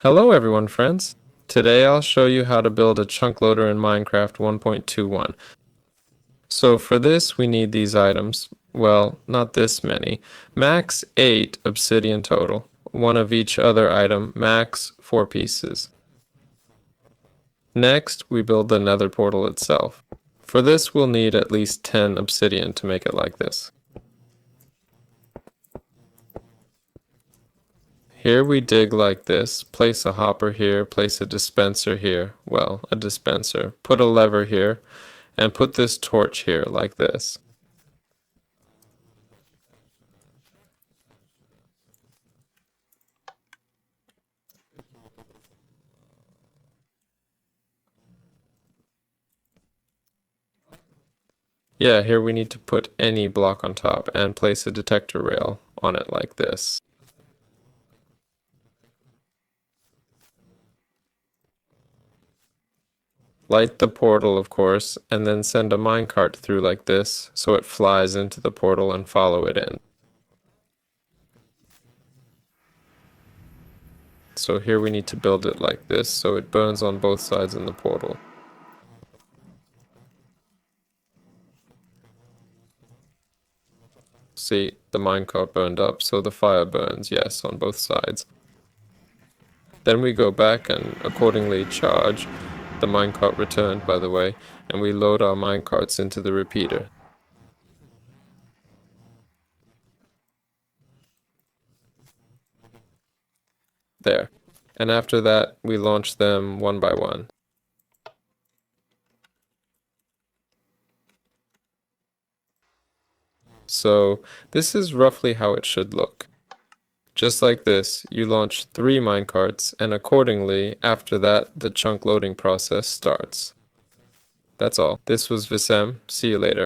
Hello everyone, friends. Today I'll show you how to build a chunk loader in Minecraft 1.21. So for this we need these items. Well, not this many. Max 8 obsidian total. One of each other item, max 4 pieces. Next, we build the nether portal itself. For this we'll need at least 10 obsidian to make it like this. Here we dig like this, place a hopper here, place a dispenser here, well, a dispenser, put a lever here, and put this torch here like this. Yeah, here we need to put any block on top and place a detector rail on it like this. Light the portal, of course, and then send a minecart through like this so it flies into the portal and follow it in. So here we need to build it like this so it burns on both sides in the portal. See, the minecart burned up, so the fire burns, yes, on both sides. Then we go back and accordingly charge. The minecart returned, by the way, and we load our minecarts into the repeater. There. And after that, we launch them one by one. So this is roughly how it should look. Just like this, you launch 3 minecarts, and accordingly, after that, the chunk loading process starts. That's all. This was Visem. See you later.